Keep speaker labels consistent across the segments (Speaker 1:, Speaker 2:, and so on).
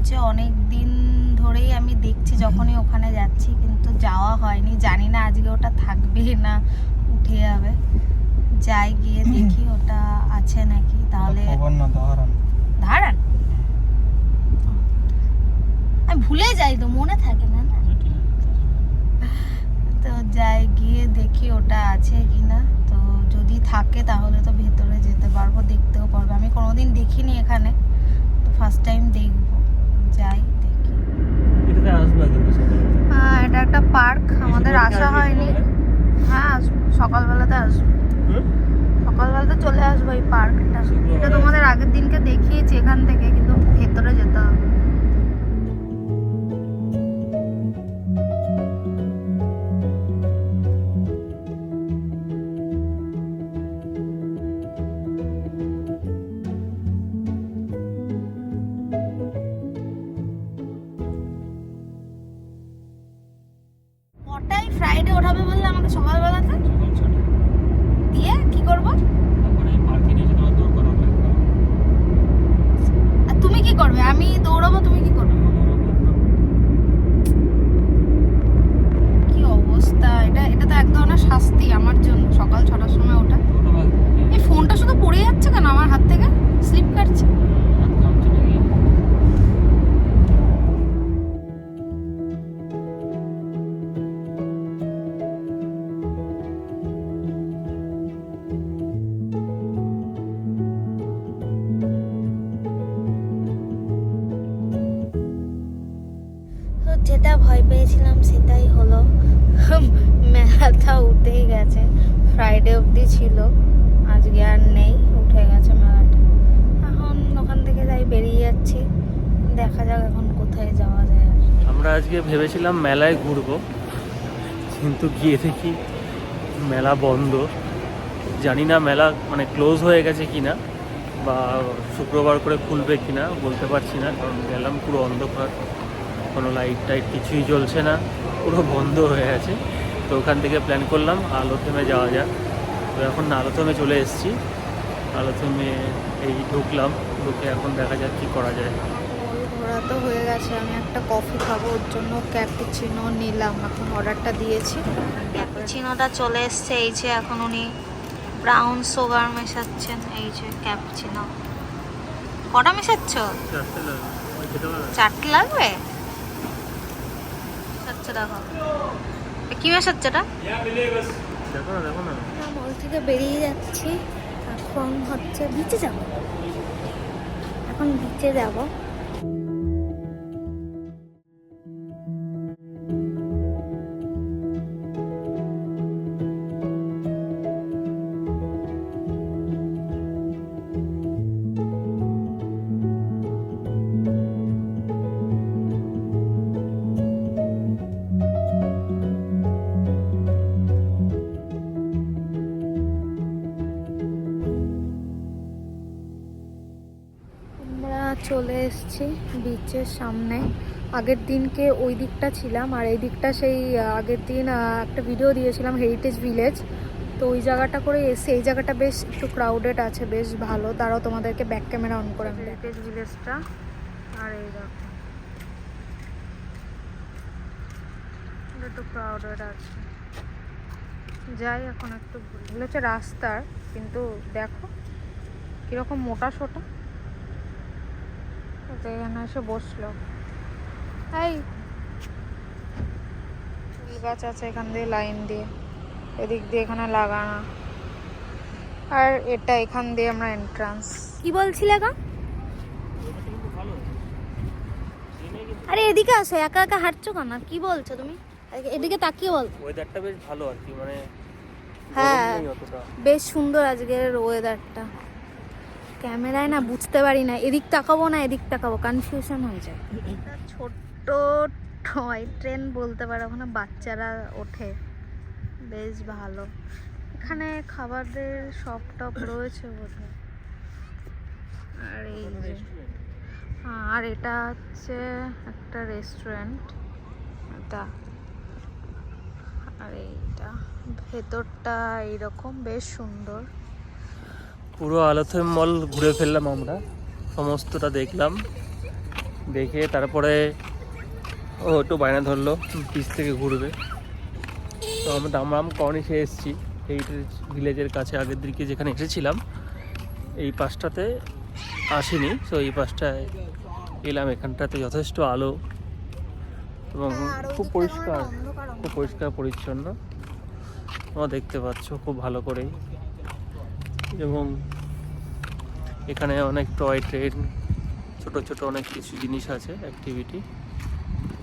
Speaker 1: হচ্ছে অনেক দিন ধরেই আমি দেখছি যখনই ওখানে যাচ্ছি, কিন্তু যাওয়া হয়নি। জানি না আজকে ওটা থাকবে না উঠে যাবে। যাই গিয়ে দেখি ওটা আছে নাকি। তাহলে ধারান আমি ভুলে যাই, তো মনে থাকে না। তো যাই গিয়ে দেখি ওটা আছে কিনা। তো যদি থাকে তাহলে তো ভেতরে যেতে পারবো, দেখতেও পারবো। আমি কোনোদিন দেখিনি এখানে, তো ফার্স্ট টাইম দেখবো। যাই দেখি। হ্যাঁ, এটা একটা পার্ক, আমাদের আসা হয়নি। হ্যাঁ আসবো, সকালবেলাতে আসবো। সকালবেলাতে চলে আসবো এই পার্কটা। এটা তোমাদের আগের দিনকে দেখিয়েছি এখান থেকে, কিন্তু ভেতরে যেতে হবে। কটায় ফ্রাইডে ওঠাবে বললে আমাকে? সকালবেলাতে দিয়ে কি করবো? আর তুমি কি করবে? আমি দৌড়াবো, তুমি কি করবে? কি অবস্থা! এটা তো এক ধরনের শাস্তি আমার জন্য, সকাল 6টার সময় ওঠা। এই ফোনটা শুধু পড়ে যাচ্ছে কেন আমার হাত থেকে? স্লিপ কাটছে। যেটা ভয় পেয়েছিলাম সেটাই হলো, মেলাটা উঠেই গেছে। ফ্রাইডে অবধি ছিল, আজকে আর নেই, উঠে গেছে মেলাটা। এখন ওখান থেকে যাই, বেরিয়ে যাচ্ছি। দেখা যাক এখন কোথায় যাওয়া যায়।
Speaker 2: আমরা আজকে ভেবেছিলাম মেলায় ঘুরবো, কিন্তু গিয়ে দেখি মেলা বন্ধ। জানি না মেলা মানে ক্লোজ হয়ে গেছে কিনা, বা শুক্রবার করে খুলবে কিনা বলতে পারছি না। কারণ গেলাম পুরো অন্ধকার, কোনো লাইট টাইট কিছুই জ্বলছে না, পুরো বন্ধ হয়ে আছে। তো ওখান থেকে প্ল্যান করলাম আলোথমে যাওয়া যাক। তো এখন আলোথমে চলে এসেছি। আলোথমে এই ঢুকলাম, ঢুকে এখন দেখা যাক কী করা যায়।
Speaker 1: ঘোরা তো হয়ে গেছে, আমি একটা কফি খাবো, ওর জন্য ক্যাপুচিনো নিলাম। এখন অর্ডারটা দিয়েছি, ক্যাপুচিনোটা চলে এসছে। এই যে এখন উনি ব্রাউন সুগার মেশাচ্ছেন। এই যে ক্যাপুচিনো। কটা মেশাচ্ছ? 4টে লাগবে? আচ্ছা দেখো কি মেশাচ্ছ এটা?
Speaker 2: দেখো না
Speaker 1: মল থেকে বেরিয়ে যাচ্ছি। এখন হচ্ছে বিচে যাব। এখন বিচে যাব। চলে এসেছি বিচের সামনে। আগের দিনকে ওই দিকটা ছিলাম, আর এই দিকটা সেই আগের দিন একটা ভিডিও দিয়েছিলাম হেরিটেজ ভিলেজ। তো ওই জায়গাটা করে এসে এই জায়গাটা বেশ একটু ক্রাউডেড আছে, বেশ ভালো। তারাও তোমাদেরকে ব্যাক ক্যামেরা অন করে হেরিটেজ ভিলেজটা। আর এই দেখো একটু ক্রাউডেড আছে। যাই এখন একটু ঘুরে। এগুলো হচ্ছে রাস্তার, কিন্তু দেখো কিরকম মোটা সোটা। এখানে এসে বসলো। এই ফুল গাছ আছে এখান দিয়ে লাইন দিয়ে, এদিক দিয়ে এখানে লাগানো। আর এটা এখান দিয়ে আমরা এন্ট্রান্স। কি বলছিলে গো? আরে এদিকে আসো, একা একা হাঁটছো কেন? কি বলছো তুমি? এদিকে তাকিয়ে বল।
Speaker 2: ওয়েদারটা বেশ ভালো আর কি, মানে
Speaker 1: হ্যাঁ বেশ সুন্দর আজকের ওয়েদারটা। ক্যামেরায় না বুঝতে পারি না, এদিক তাকাবো না এদিক তাকাবো, কনফিউশন হয়ে যায়। ছোট্ট টয় ট্রেন বলতে পারো, ওখানে বাচ্চারা ওঠে, বেশ ভালো। এখানে খাবারের শপ টপ রয়েছে বোধহয়। আর এই যে আর এটা হচ্ছে একটা রেস্টুরেন্ট এটা। আর এইটা ভেতরটা এইরকম, বেশ সুন্দর।
Speaker 2: পুরো আলোথম মল ঘুরে ফেললাম আমরা, সমস্তটা দেখলাম। দেখে তারপরে ও একটু বায়না ধরলো বিচ থেকে ঘুরবে। তো আমরা দামরাম কর্নিশে এসেছি, হেরিটেজ ভিলেজের কাছে। আগের দিকে যেখানে এসেছিলাম এই পাশটাতে আসিনি, তো এই পাশটায় এলাম। এখানটাতে যথেষ্ট আলো এবং খুব পরিষ্কার পরিচ্ছন্ন তোমরা দেখতে পাচ্ছ খুব ভালো করেই। এবং এখানে অনেক টয় ট্রেন, ছোট ছোট অনেক কিছু জিনিস আছে, অ্যাক্টিভিটি।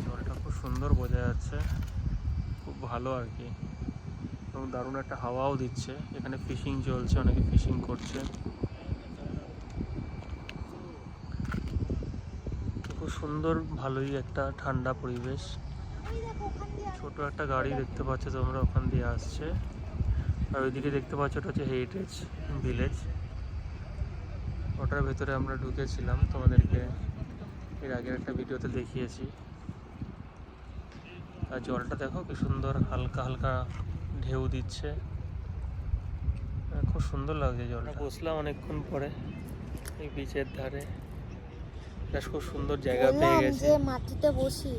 Speaker 2: জলটা খুব সুন্দর বোঝা যাচ্ছে, খুব ভালো আর কি। এবং দারুণ একটা হাওয়াও দিচ্ছে। এখানে ফিশিং চলছে, অনেকে ফিশিং করছে। খুব সুন্দর, ভালোই একটা ঠান্ডা পরিবেশ। ছোট একটা গাড়ি দেখতে পাচ্ছ তোমরা, ওখান দিয়ে আসছে। আর ওইদিকে দেখতে পাচ্ছ ওটা হচ্ছে হেরিটেজ ভিলেজ। ওটার ভেতরে আমরা ঢুকেছিলাম, তোমাদেরকে এর আগের একটা ভিডিওতে দেখিয়েছি। আর জলটা দেখো কি সুন্দর, হালকা হালকা ঢেউ দিচ্ছে, খুব সুন্দর লাগছে জলটা। বসলাম অনেকক্ষণ পরে এই বিচের ধারে, খুব সুন্দর জায়গা পেয়ে গেছি।
Speaker 1: মাটিতে বসি,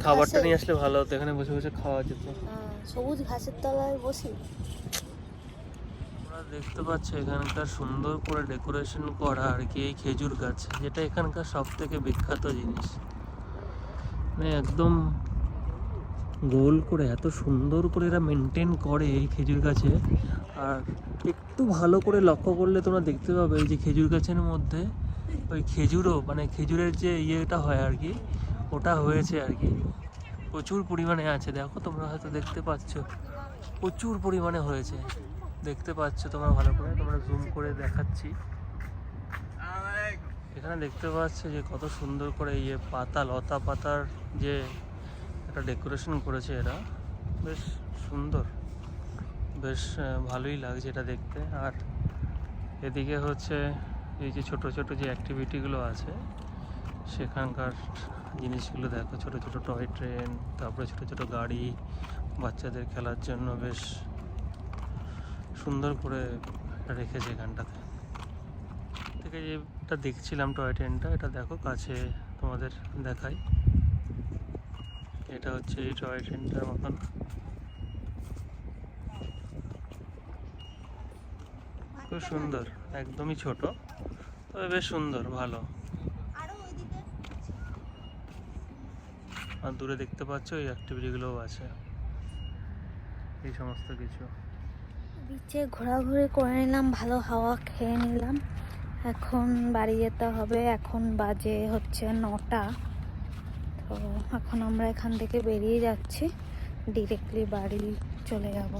Speaker 2: খাবারটা নিয়ে আসলে ভালো হতো, এখানে বসে বসে খাওয়া যেত।
Speaker 1: সবুজ ঘাসের তলায় বসি।
Speaker 2: তোমরা দেখতে পাচ্ছ এখানকার সুন্দর করে ডেকোরেশন করা আর কি, এই খেজুর গাছ, যেটা এখানকার সব থেকে বিখ্যাত জিনিস। মানে একদম গোল করে এত সুন্দর করে এরা মেনটেন করে এই খেজুর গাছে। আর একটু ভালো করে লক্ষ্য করলে তোমরা দেখতে পাবে এই যে খেজুর গাছের মধ্যে ওই খেজুরও, মানে খেজুরের যে ইয়েটা হয় আর কি, ওটা হয়েছে আর কি, প্রচুর পরিমাণে আছে। দেখো তোমরা হয়তো দেখতে পাচ্ছ, প্রচুর পরিমাণে হয়েছে, দেখতে পাচ্ছ তোমরা ভালো করে। তোমরা জুম করে দেখাচ্ছি, এখানে দেখতে পাচ্ছ যে কত সুন্দর করে ইয়ে পাতা, লতা পাতার যে একটা ডেকোরেশন করেছে এরা, বেশ সুন্দর, বেশ ভালোই লাগছে এটা দেখতে। আর এদিকে হচ্ছে এই যে ছোট ছোট যে অ্যাক্টিভিটিগুলো আছে সেখানকার জিনিসগুলো দেখো, ছোট ছোট টয় ট্রেন, তারপরে ছোট ছোট গাড়ি বাচ্চাদের খেলার জন্য বেশ সুন্দর করে রেখেছে এখানটাতে। থেকে যেটা দেখছিলাম টয় ট্রেনটা, এটা দেখো কাছে তোমাদের দেখাই। এটা হচ্ছে এই টয় ট্রেনটার মতন, খুব সুন্দর, একদমই ছোট, তবে বেশ সুন্দর, ভালো। আর দূরে দেখতে পাচ্ছ এই অ্যাক্টিভিটিগুলোও আছে, এই সমস্ত কিছু।
Speaker 1: বিচে ঘোরাঘুরি করে নিলাম, ভালো হাওয়া খেয়ে নিলাম। এখন বাড়ি যেতে হবে। এখন বাজে হচ্ছে 9টা। তো এখন আমরা এখান থেকে বেরিয়ে যাচ্ছি, ডিরেক্টলি বাড়ি চলে যাব।